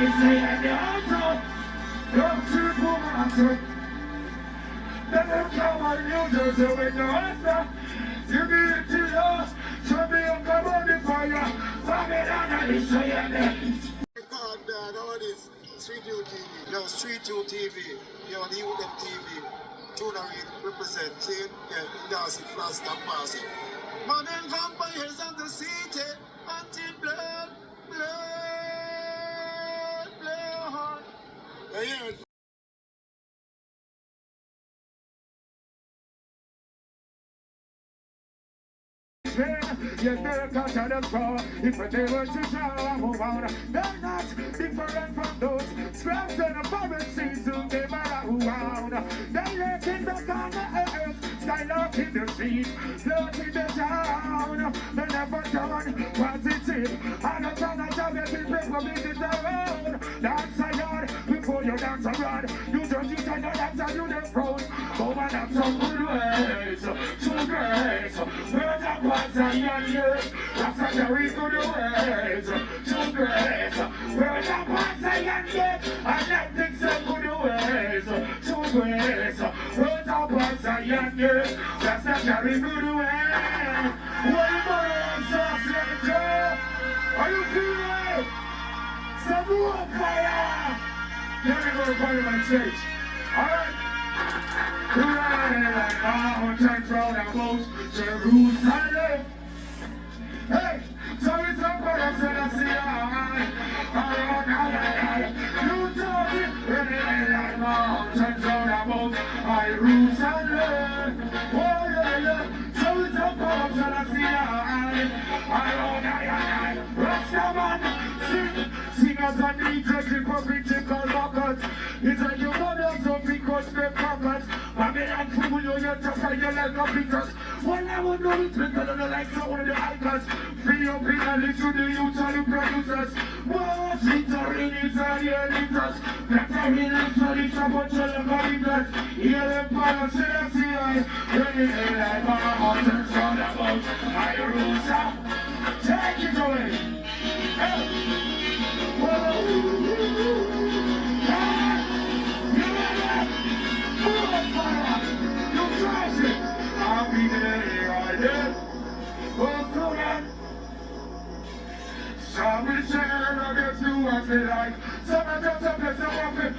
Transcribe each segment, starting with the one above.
say and they also don't treat woman to. Then they come on New Jersey with no answer. You need it to us. Show me a come on the fire. Babylon and they say and they. God, how it is? Street View TV. No, Street View TV. You're on the UM TV. Tuna representing, Darcy Frost and Passing. Modern vampires of the city. Until blood. Yeah. You never catch on the floor. If they were to try move on, they're not different from those scraps in the forest seas who came around. They lurking back on the earth, skylark in the street, float in the town. They never done positive. And the time I tell you, people will be this around. Dance a yard before you dance abroad. You just use your dance and you the pros. Oh, man, that's some good ways, so great. Birds and birds and young years. That's a very good ways, so great. Birds and birds and young years. And that thing's so good ways, so great. Birds and birds and young years. That's a very good way. What about sausage? Are you feeling? Some more fire! Let me go to Parliament Stage. Alright? Right, mountains round about Jerusalem. Hey, so it's a part of Sizzla. You told me, right, mountains round about Jerusalem. Oh, yeah. So it's a part of Sizzla. Rastaman, singers and DJs, hypocritical rockers. It's like your mothers of because they pockets. Babylon fool you, you just like you like a beaters. Well, I would know it's better than the likes of one of the icons. Free up in a listen to the youth and the producers. What's it or in it or the editors? That's a real for this a bunch of leaders. Hear them follow, say that's the eye. Ready to like mountains round about Jerusalem. Take it away. Hey. Whoa. I'll be there, I did. Oh, so then. Some will say, I guess you want to like. Some are just a place of walking.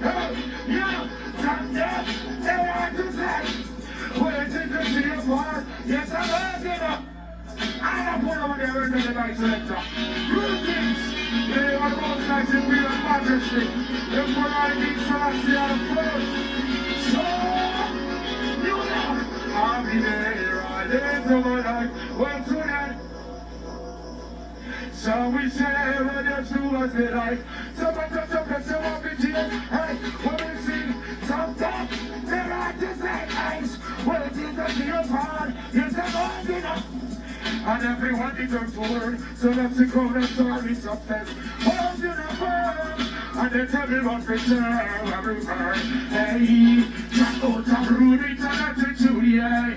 Hey, yeah, some death, they want to say. Waiting to see your part. Yes, I'm working up. I don't put on there into the night selector. Greetings. They are the most nice in real majesty. The Quran means Selassie are the first. So, you know, I'll be there all days of my life. Well, so then, so we say, well, there's two as they like. Some are just a place of walking here. Hey, when we sing, sometimes they're right to say ice. Well, it is a real part. Yes, I'm on enough. And everyone deserves a word, so let's go and sorry success. Hold in a firm, and they tell me what they serve every bird. Hey, Jack out of rude, it's an attitude, yeah.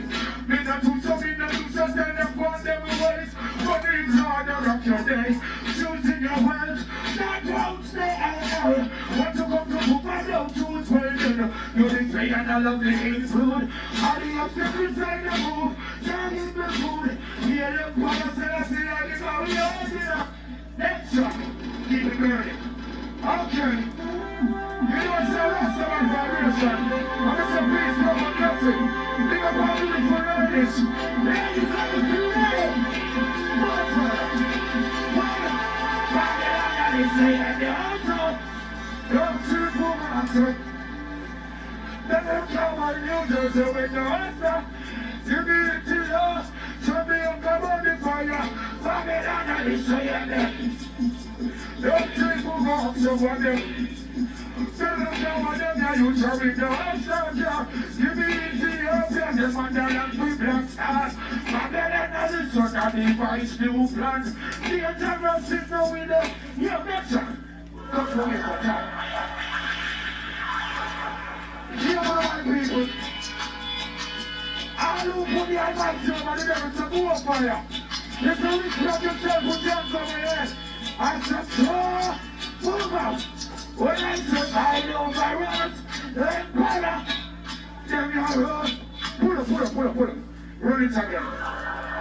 Me not do so, me not do so, stand up on them ways. But it's harder rock your day, choosing your wealth, not won't stay out. Want to come to move, I don't choose well. You didn't say and I love the hate food. How do you feel inside the move? Can't eat the food. Yeah, look, Papa said I see how you go, yeah. Next up, keep it burning. Okay. You know what's the last of my vibration? I'm gonna say please come on blessing. Big up our beautiful ladies. Ladies, I'm a female. Mother. Babylon, and they say and they also don't treat woman to. Then they come on New Jersey with no answer. You need it to us. Show me a come on the fire. Babylon, and they say and they. Don't treat woman to one day. Tell them now and them now you shall be the answer. You need it to us. The man that has we black stars. Babylon, and the son of device new plans. The entire sit now in the. Yeah, next one. Come for me for time. You know what people? All who put the Almighty over the devil to go up fire. If you lift up yourself, put your hands over your head. I said, move out. When I survive over roads, Empire, them your road. Pull up. Run it again.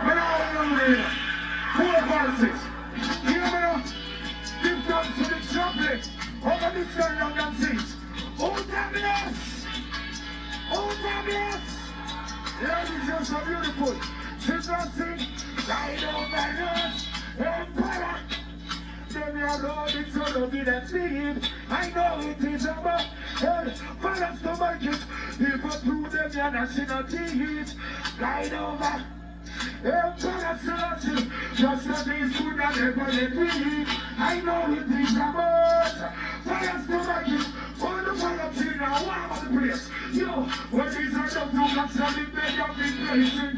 Man, I don't know. Pull up policies. You know me now? Give thanks to the trumpet. Over the sun young and seat. Utabless! Ladies, you're so beautiful. Sizzla sing, guide over us, Empire. Them your road, it's so lovely and sweet. I know it is about hell, for us to make it. If I prove them, you're not seeing a heat. Guide over. Empire searching, just like this food and never let me eat. I know it is about fire to make it. All the fire tree now, warm up the place. Yo, what is our dog to come standing bed of the blazing?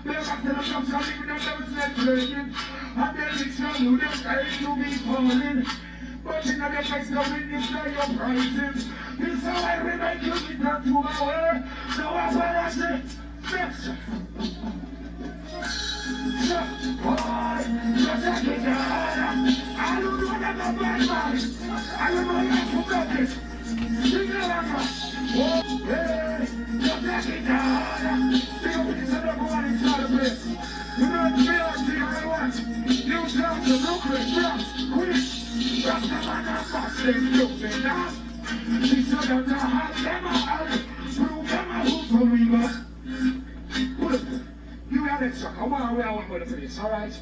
They're back to the top standing with the devils net playing. And then it's not who they're trying to be falling. But in the face the wind is like your pricing. This is how I make you return to my way. No, I say, next. Boy, just like it down. I don't know that I'm bad man. I don't know that I'm got it. Sing it like a oh, hey, just like it down. Big up this other boy inside the place. You know it's me like the only one. New Town to Brooklyn, Bronx, Queens. Rastaman and Boston, Brooklyn, now. She said that I have them out. Prove them out for me, but. You have it, sir. I want to go to this, alright?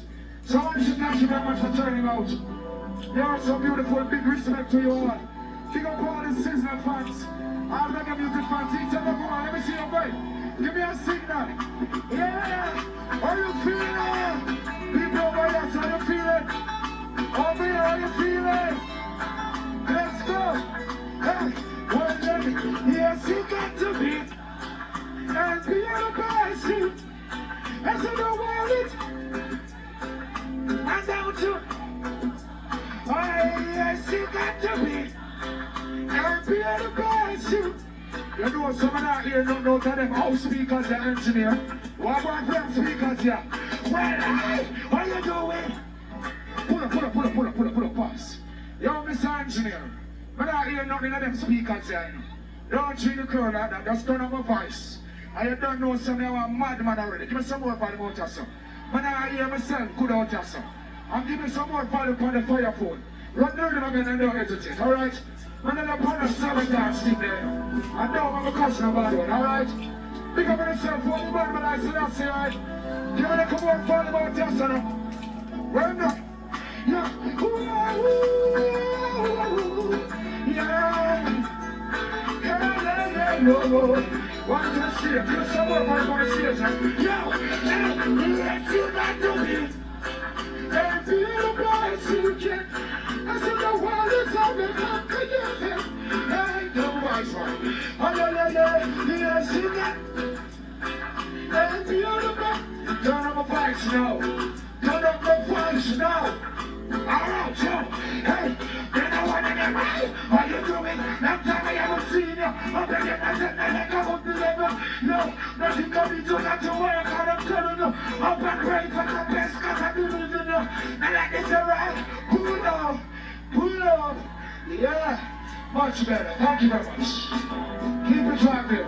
So I want to thank you very much for turning out. You are so beautiful. Big respect to you all. Big up all the Sizzla fans. All reggae music fans. Each and every one. Let me see your way. Give me a signal. Yeah. Are you feeling it? People over here, so you feeling? Over here, are you feeling? Let's go. Hey, well, let me. Yes, you got to be. And be on the best. I said, don't worry it. And don't you? Yes, you got to be. And be on the best. You know, some of that here don't know that them house speakers and engineer. What about them speakers here? Well, what you doing? Pull up, pass. Yo, Mr. Engineer. But I hear nothing of them speakers here. Don't treat the crowd like that. Just turn up my voice. I don't know some of a madman already. Give me some more volume out of some. When I hear myself good out of some. And give me some more volume on the fire phone. Run down them again and don't hesitate, alright? When I'm upon a sabotage thing there. I don't have a caution about it, alright? Pick up on yourself, what you want, but I see that's alright? Give me a couple more volume out of some. Run down. Yeah. Yeah. One to the stage, give us some more on the stage. Yo, let's you got to be. And be the boys you can. I said the world is on the top of your head. Hey, the wise one. Oh, yes, you got. And be the best. Turn up my voice now. Turn up my voice now. Alright, yo. Hey, you know what I mean? How you doing? Long time I haven't seen you. I'm begging myself and I come up to level. No, nothing coming to not to work hard, I'm telling you. I'm back ready for the best cause I believe in you. And like this, alright? Pull up. Yeah, much better. Thank you very much. Keep it rocking.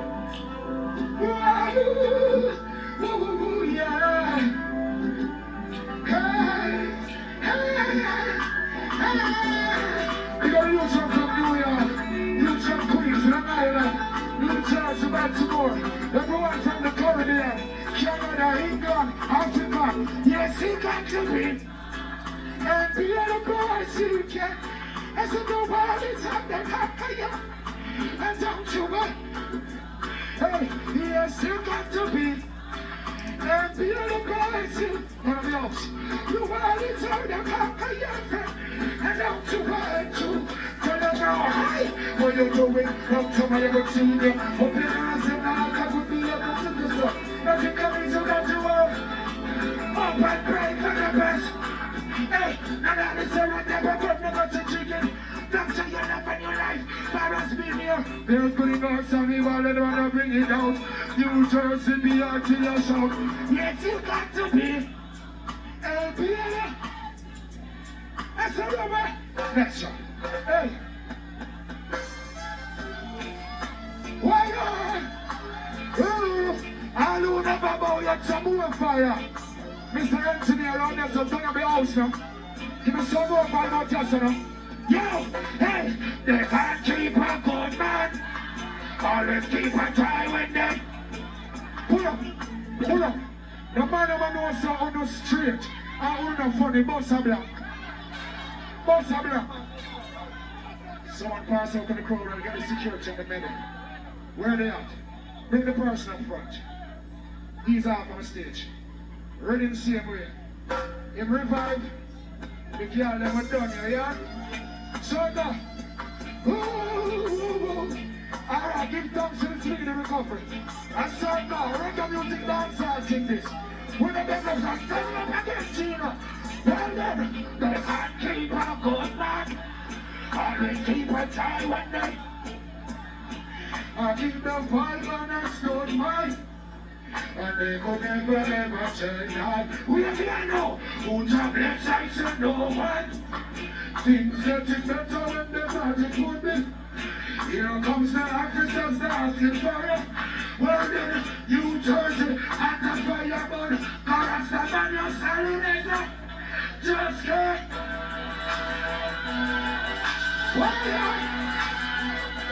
Yeah. We got a new song from New York, new song Queens, Long Island, new songs from Baltimore, everyone from the Caribbean, Canada, England, Africa. Yes, he got to be. And be on the boys you can. As if the world is on the top of you. And don't you go. Hey, yes, you got to be. And be on the boys you can. The world is on the top of you. And don't you want to tell them now, hi, what you doing? Come to my ever see you. Open your eyes and I would be able to do so. Nothing coming to that you up. Up and break for the best. Hey, and that is a right there, but never to chicken. That's how you live in your life. Paris be here. There's good enough, some people that wanna bring it out. New Jersey, be out to your show. Yes, you got to be. Hey, be here. That's a rubber. Next one. Hey! Why not? All who never bow yet, some more fire. Mr. Engineer around there, so turn up the house now. Give me some more fire out here, now. Yo! Hey! They can't keep a good man. Always keep a try when they pull up. The man never knows so on the street. I want no funny, boss a black. Someone pass out to the crowd and get the security in the middle. Where they at? Bring the person up front. He's off on the stage. Ready the same way. Him revive. The girl them are done here, yeah? So now. Alright, give thanks to the speed of recovery. And so now, reggae music dancers sing this. When the members are standing up against Gina. Well then, they can't keep a good man. Always keep a tie when they I keep the vibe on a stone mind. And they could never ever change that. We are here now. Who's a black side to no one. Things getting better when the magic would be. Here comes the officers asking for it. Well then, you Jersey at the fireman. Chorus the man you're salinator. Just get.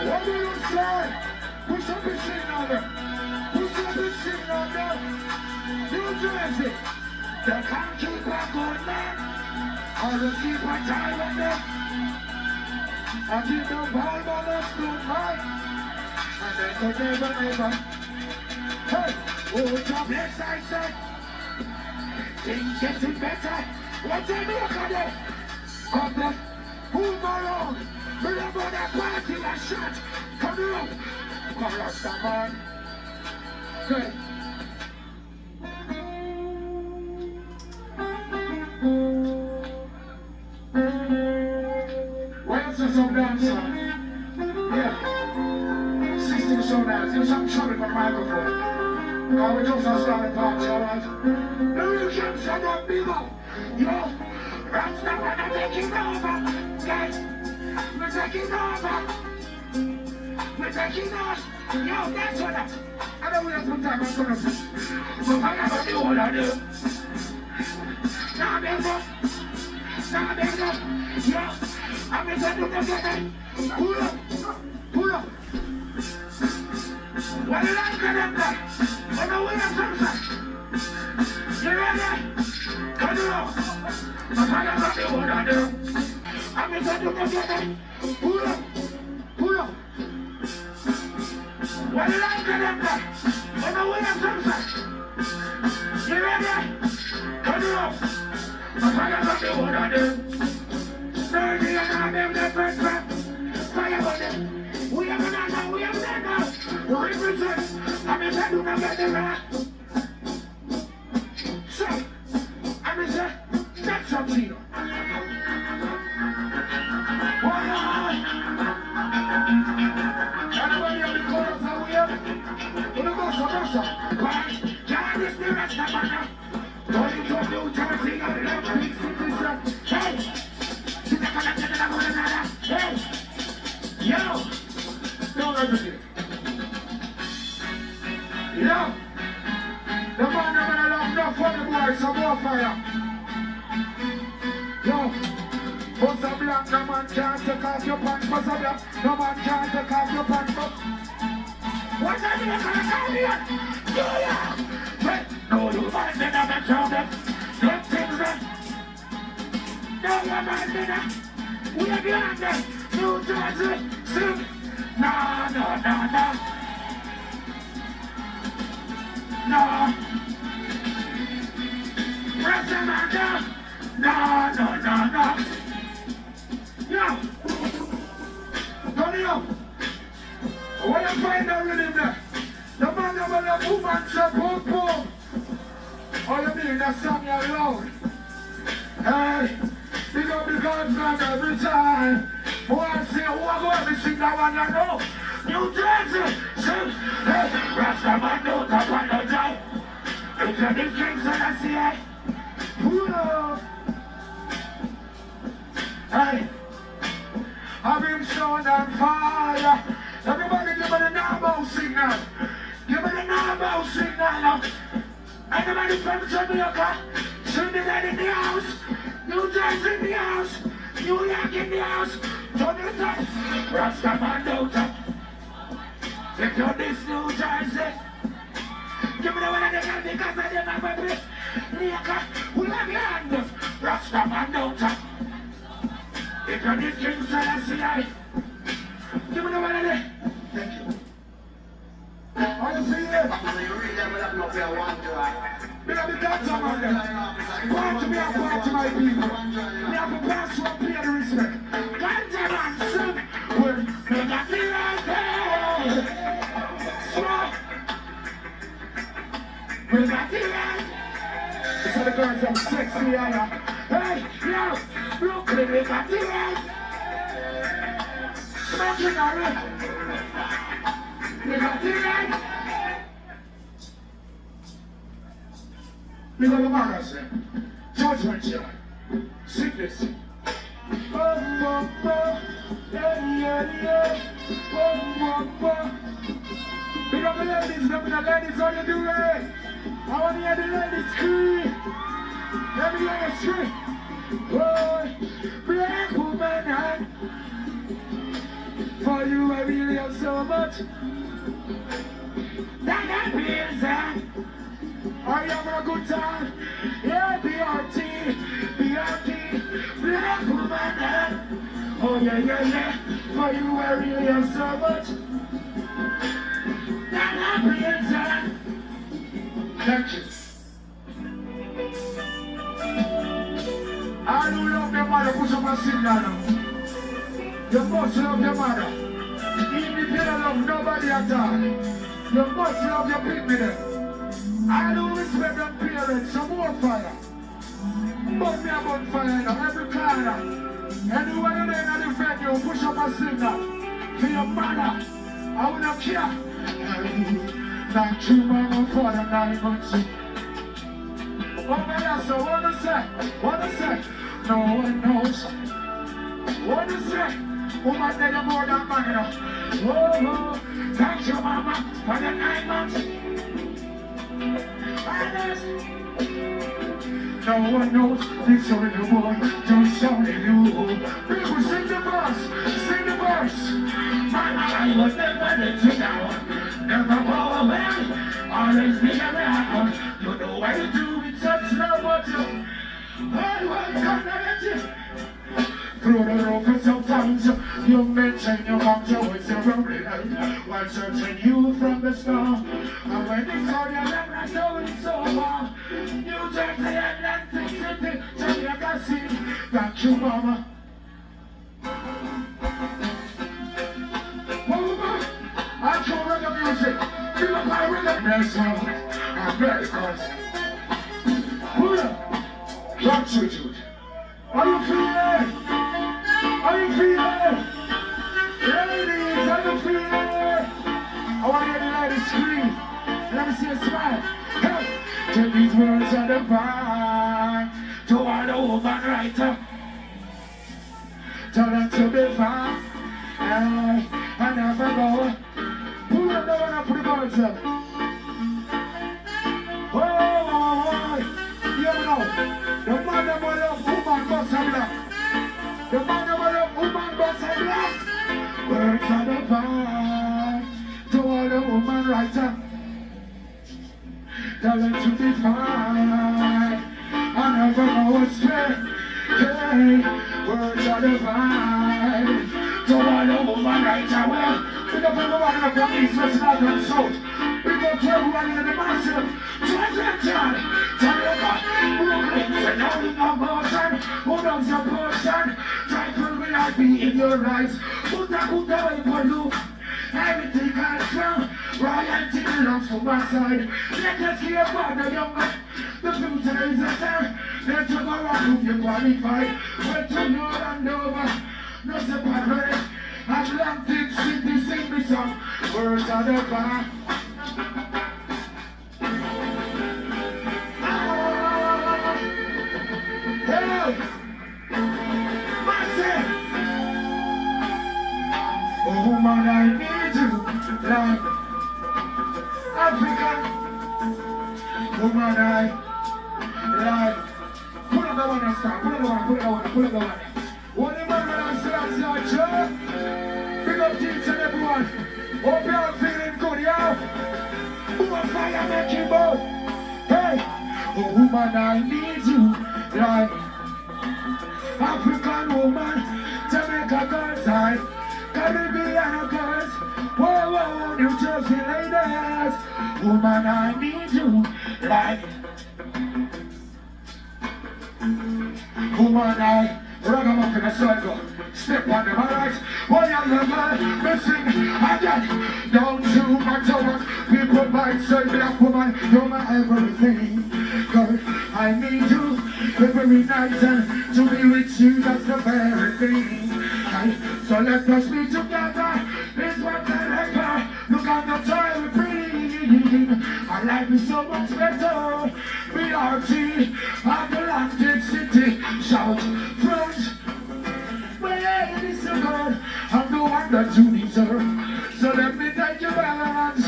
What do you say? Push up his shit on them. Push up his shit on them. New Jersey. They can't keep a good man. Or they keep a time on them. I keep the vibe on the stood mind. And they could never. Hey, who's up next I said? Things getting better. What's the look at them? Come there. Move around. Remember that party that shot. Come on. Come on, man. Good. Why else is some dancer? Yeah. 16 so nice. There's some trouble for the microphone. Now we just started party, alright? The real kids are not bigger. Yo. Rasta when I'm taking over, guys. We're taking over. We're taking off. Yo, that's what I don't wait some time. I'm gonna. But I got the whole of them. Now there's up. Yo, I'm gonna do the getting. Pull up. What did I get up there? On the way of sunset. You ready? Come on. I'm gonna do the getting. Pull up. What did I get up there? On the way of sunset. You ready? Come on. I'm gonna do what I do. Dirty and I'm in the first trap. Fire on them. We have an answer. We represent. I'm gonna do the getting right. So, I'm gonna that's something. Anybody on the chorus are we up? What about some? But, God is the rest of us. Don't you talk New Jersey and love big cities. Hey! Hey! Yo! Don't everything. Yo! The man never love no funny boy, some more fire. Yo! Bust a black, no man can't take off your pants. Bust a black, no man can't take off your pants. What's that you gonna call me at? Yeah! Hey! No, you mind me not make sure that them things that no, you mind me not. We are behind them. New Jersey, sing. No. No. Press them down. No. Yo. Turn it up. When you find the rhythm there, the man over the woman say boom. Oh, you mean that song you're loud? Hey, big up the guns from every time. Boy, I say, who are going to sing that one you know? New Jersey, sing. Hey, Rasta man, don't tap on the job. If you're the drinks and I see it, pull up. Hey, Have him sound and fire. Everybody give me the normal signal. Give me the normal signal. Anybody from Jamaica? Trinidad in the house. New Jersey in the house. New York in the house. Turn it up. Rastaman out up. If you're this New Jersey, give me the one of the girl because I didn't have a bit. Nika, we have your hand. Rastaman out up. If you're this King Selassie, give me the one of the. Thank you. How you feeling? So you really level up your one guy. Me have the doctor man there. Want to be a part of my people. Me have to pass to pay the respect. Ganja man, son. Well, me got the right there. So, we got the right. So the girls them sexy, yeah. Hey, yo, Brooklyn, we got the right. Smoking already. We got the right. We got the manners, judgment here, sickness. Yeah. We got the ladies, how you doing? I want to hear the ladies scream. Let me hear you scream. Oh, black woman, for you I really have so much. That feels are you having a good time? Yeah, BRT, black woman. Oh yeah. For you I really have so much. That feels thank you. I don't love your mother, put up a signal now. You must love your mother. Even if you don't love nobody at all, you must love your people there. I don't respect them parents, some more fire. But me a bonfire now, every corner. Anywhere you there in the venue, push up a signal. For your mother, I will not care. Not you, mama, for the 9 months. Over here, so what to say? No one knows. What to say? Woman, they are more than man. Oh, thank you, mama, for the 9 months. No one knows this story the boy, just only you. People sing the verse. Mama, I was never let you down, never go away, always be around. You know what to do with such love, but you always gonna let you. Through the rope and sometimes you mention your mom with your lonely life while searching you from the start. And when it's all your love, I know it's over. New Jersey, Atlantic City, Jamaica City. Thank you, mama. Mama, I show reggae music. Feel like I reggae Americans. Pull up. Gratitude. How you feeling? How you feeling? Ladies, how you feeling? I want to hear the ladies scream. Let me see a smile. Hey, take these words on the vibe. To all the woman writer. Tell them to be fine. Hey, I never go. Pull up the one up for the birds up. Oh, you know. The man that will love woman must have black. The man that will love woman must have black. Words are the vibe to all the woman writer. Tell them to be fine. I never go astray. Hey, words are the vibe to all the woman writer. Well, pick up everyone in the police, west, north, and south. Pick up everyone in the massive. Jamaica, Brooklyn, and all in our motion. Who knows your portion? Trifle will I be in your eyes. Put away for you. Everything I strong. Royalty belongs to my side. Let us hear about the younger. The future is a time. Let you go around if you qualify. Well, to know and over. No separate. Atlantic City, sing me song. Words are the bar. pull up the one. What the man and slaps like Joe? Big up teams and everyone. Hope you all feeling good, yo. Who on fire make you both? Hey, oh woman, I need you. Like African woman, Jamaica girls, I Caribbean girls. Whoa, whoa, whoa, New Jersey ladies. Woman, I need you. Like woman, I rag 'em up in a circle. Step on them, alright? Boy, I love her, missing again. Don't you much over. People might say black woman, you're my everything. Girl, I need you every night and to be with you, that's the very thing. Aye, so let us be together, it's what I like her. Look at the joy we bring. Our life is so much better. BRT, Atlantic City, shout, friends. Well, it is so good, I'm the one that you deserve. So let me take your balance.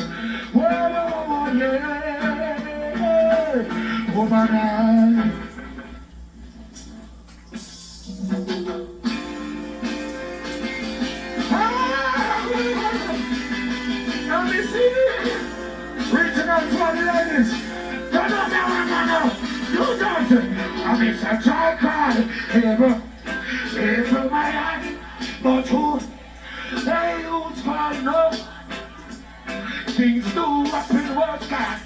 Whoa, whoa, whoa, yeah. Woman, now me see, reaching out to all the ladies. Turn up that one, man. You dancing. I miss a child cry. Ever my hand, but who? They use for no. Things do happen, what's God?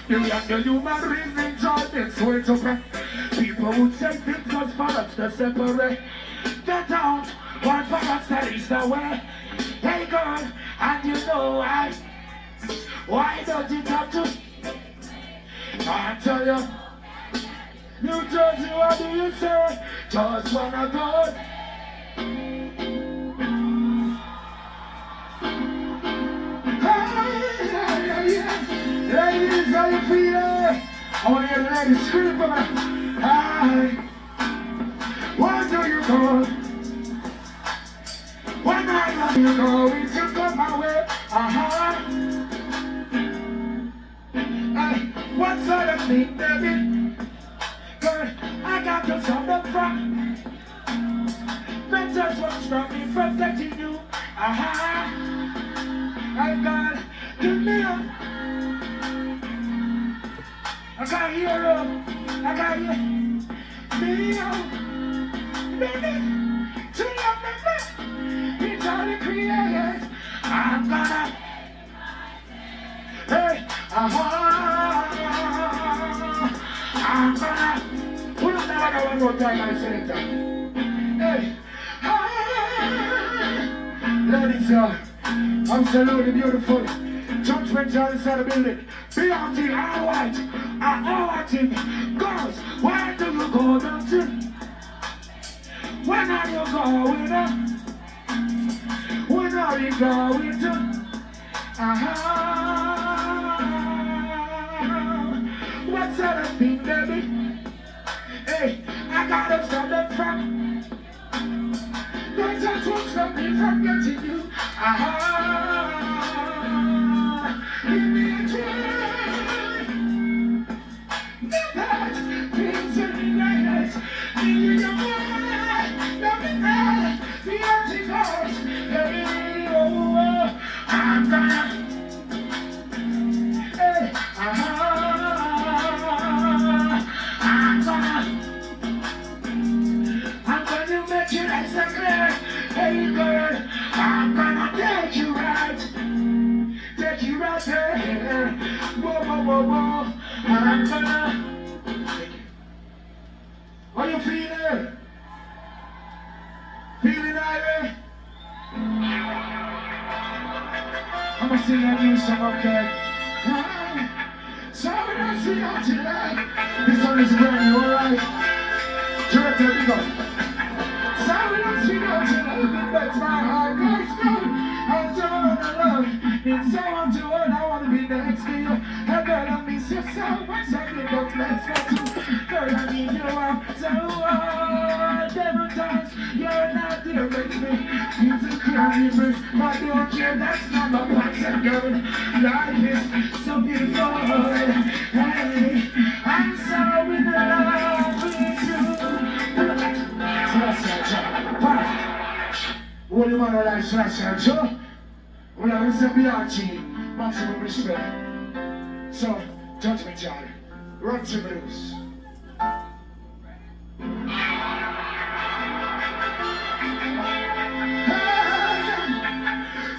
You and the human race enjoy this way to pray. People would say things was for us to separate. Get out, one for us that is the way. Hey girl, and you know why does it have to? I tell you, New Jersey, what do you say? Just wanna go. Ladies, how you feeling? I wanna hear the ladies scream for me. Hi. Where do you go? When are you going to come my way? Hey, what sort of thing, baby? Girl, I got to stop the front. Don't just what's from me from getting you. Hey, girl, give me up. I got here, I got here. Me, baby, to love me, it's all the creators. I'm gonna, hey, I'm gonna, put up that one more time, my selector. Hey, ladies, absolutely beautiful. Judgment on inside the building. BRT, all white, all white. Girls, where do you go, don't you? When are you going up? When are you going to? What sort of thing, baby? Hey, I gotta stop the front. Don't just won't stop me from getting you. Give me a try. That things in the night. Give me your mind. Let me know. The empty cars. Hey, oh, I'm gonna. Hey, I'm gonna make you nice and clear. Hey, girl, I'm gonna take you right. Take you right there. Whoa, whoa, whoa, whoa. I'm gonna. How you feeling? Feeling irate? I'ma sing a new song, okay? So we don't see how you like. This one is brand new, alright? Direct it, we go. So we don't see how you like. That's my heart, God's good. I'm so love. It's so on to all. I wanna be next to you. Hey girl, I miss you so much. I need the flex for you. Girl, I need you out so different times. You're not there with me. You took care of me, but don't care. That's not my passion, girl. Life is so beautiful. Hey, I'm so in love with you. What do you want to like Selassie, Joe? When I was a Bianchi, maximum respect. So, judgment, Charlie. Run to blues.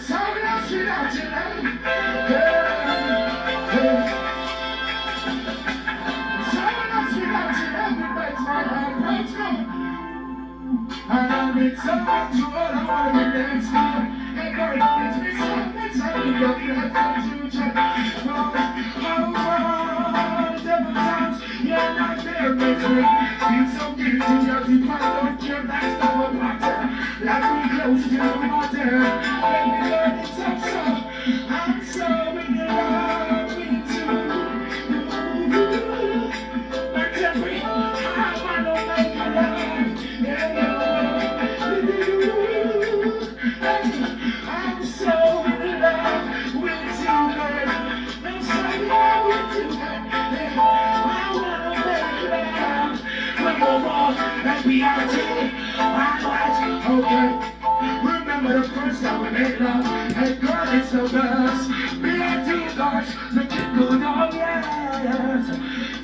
So let's see that tonight. So let's see that tonight. It makes my heart right go. And I need someone to hold. I want to be next to you. Hey girl, it's me so much. I need your flight from future. Several times, you're not there, makes me feel so guilty. As if I don't care, that's not what matter. Like we close to the matter. Baby girl, it's up so. I'm so in love with you. Like every time I don't make a love. I'm so in love with you, girl. I'm so in love with you, girl. I wanna make love. One more, let me out here. Okay. Remember the first time we made love. Hey girl, it's the best. Me and you guys, looking good, oh yes.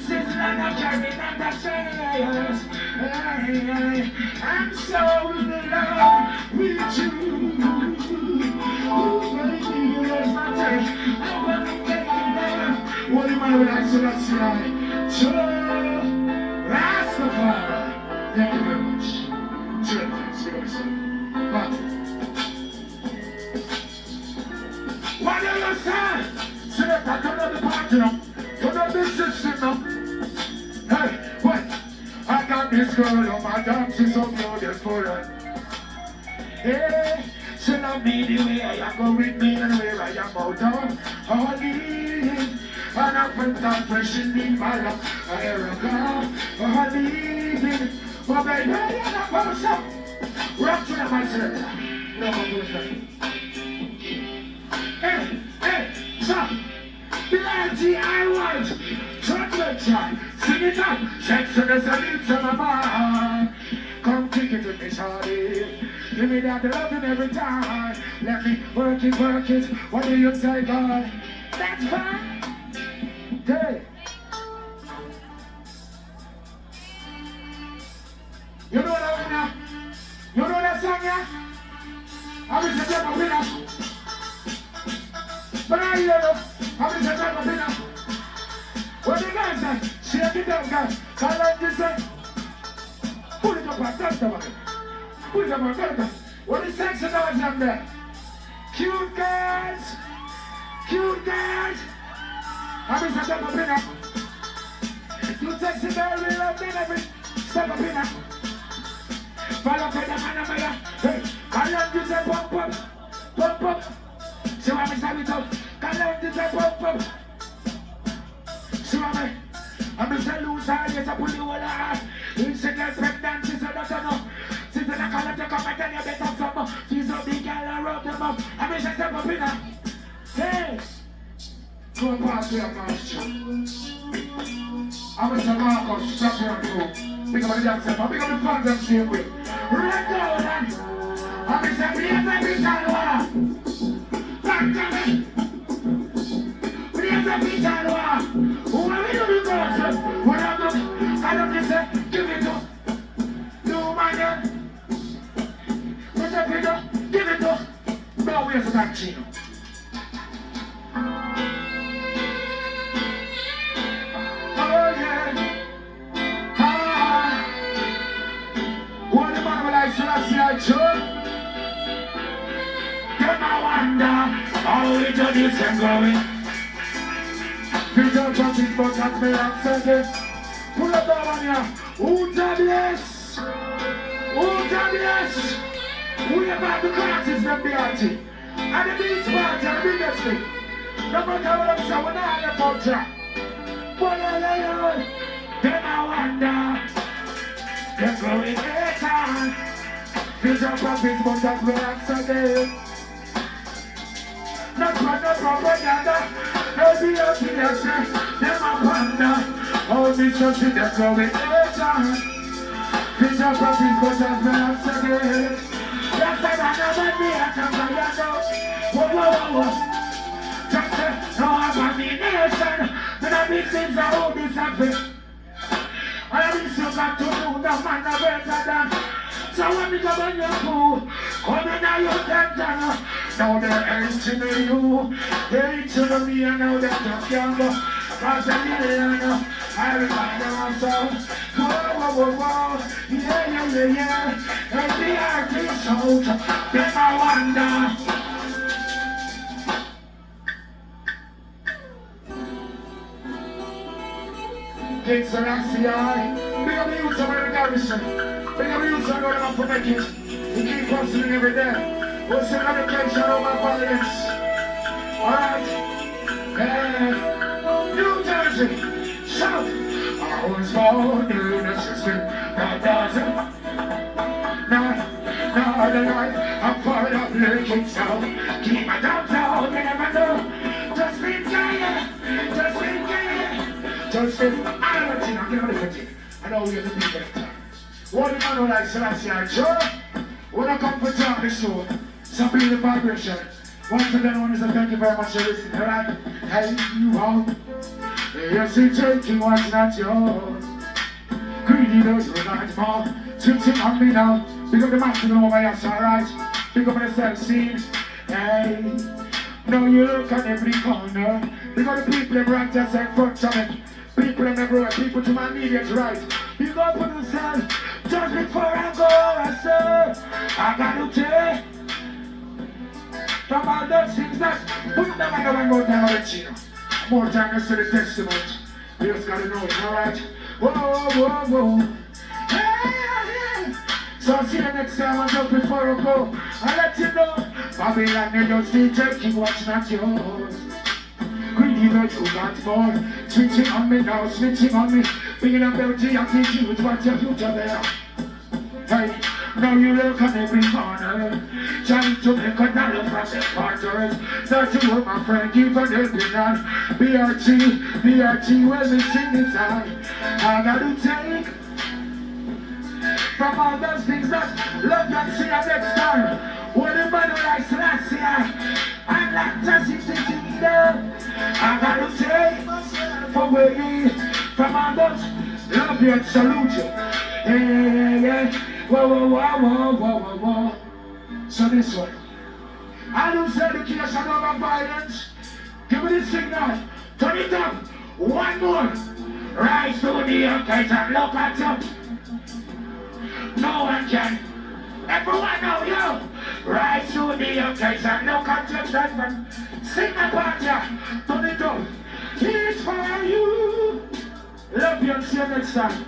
Sizzla not carrying on the stairs. Hey, I'm so in love with you. Ooh, baby, you raise my taste. I wanna make you laugh. What do you want to like Selassie? Sure, Rastafari. Thank you very much. Sure, thanks. Bye. What do you say? Select, I turn on the party now. Turn on the system now. Hey, what? I got this girl on my dance, she's so beautiful. Hey, she love me the way I go with me and where I am out of honey. And I put that pressure in my love. I hear a girl, honey. Oh baby, you're not going to rock to the myself. No, I'm going to Hey, stop. Plenty I want. Chocolate child. Sing it up. Sex and the sun is on my mind. Come kick it with me, shawty. Give me that loving every time. Let me work it. What do you say, God? That's fine. Hey. You know that winner? You know that song, yeah? I wish I had a winner. But I hear them. I wish I had a winner. What the guy say? Shake it up, guys. Call like this, say. Put it up and touch them again. Put it up and touch them. What is sexy noise up there? Cute girls. I wish I had a winner. You sexy girl, we love them every step up in her. Follow for the man of my hey, call on to say pump up. See what me say it up. Call on to say pump up. See what me? I'm say lose her, yes I pull you all her. If she gets pregnant, she said that I know. She's in a color to come and tell you better some. She's a big girl and rub them up. I wish I step up in her. Hey, go past your master. I wish I Marcus, champion too. Big up the dancer, big up the fans and same way. Right down and I miss every time war. Back to me. Please every time war. Who are we doing girls? What I'm doing? I don't listen. Give it up. No man. What's up with you? Give it up. No, where's the back chino? Then I wonder how we do this and going. Fill up on this boat at me and say this. Pull up down on ya. Who's a bless? We about the classes from the arty. And the beach party and the biggest thing. No matter what I'm saying, we're not about ya. Then I wonder. They're going later. Fill up on this boat at me and say this. Not for no propaganda. No be up here, them a wonder. All this just in the going later. Fit up a piece, but just me not second. Yes, I know me, I come by your door. Whoa, whoa, whoa, whoa. Just say, no abomination. When I be things I hold this happen. I be so got to do, no man no better than. So when we go on your pool, come in now your tension. Now they're hating you, hating me, and now they're just younger. Cause I'm million, I remind them myself. Whoa, whoa, whoa, whoa, yeah, yeah, yeah, yeah. And the artist out, then I wonder. King Selassie, big up the youths of the garrison. Big up the youths of the for make it. We keep hustling every day. We'll send education over violence. Alright? Yeah. New Jersey, shout! I was born in a system that doesn't. Now the night, I'm part of lurking sound. Keep my downtown, you never know. Just be giant, just be giant. Just be, I don't think I'm gonna look at it. I know we're the people at the time. What do you know like Selassie, I sure? When I come for talk this show, some people vibration. Once again, I want to say thank you very much for listening, alright? Hey, you all. You see, taking what's not yours. Greedy though you're not more. Switching on me now. Pick up the master over here, alright? Pick up the self-scene. Hey. Now you look at every corner. Pick up the people that right just in front of me. People in everywhere. People to my immediate right. You go put yourself. Just before I go, I say, I gotta take. From all those things that put them on the one more time, I'll let you know. More time, let's see the testament. You just gotta know it, alright? Whoa, whoa, whoa. Hey, so I'll see you next time, and just before I go, I'll let you know. Babylon, you don't stay taking what's not yours. Greedy, though you got more. Switching on me now, switching on me. Bringing up beauty, I'm teaching you what's your future there. Hey, now you look on every corner. Trying to make a dollar from the quarters. Searching for my friend, keep on helping on. BRT, when we sing this song. I gotta take from all those things that love you see you next time. What the man like last year, I like to see this in there. I gotta take from where you from all those love you and salute you. Yeah, yeah. Whoa, whoa, whoa, whoa, whoa, whoa, whoa. So this one. I don't say education over violence. Give me the signal. Turn it up. One more. Rise to the occasion and look at you. No one can. Everyone know you. Rise to the occasion. Look at your husband. Sing about ya. Turn it up. It's for you. Love you and see you next time.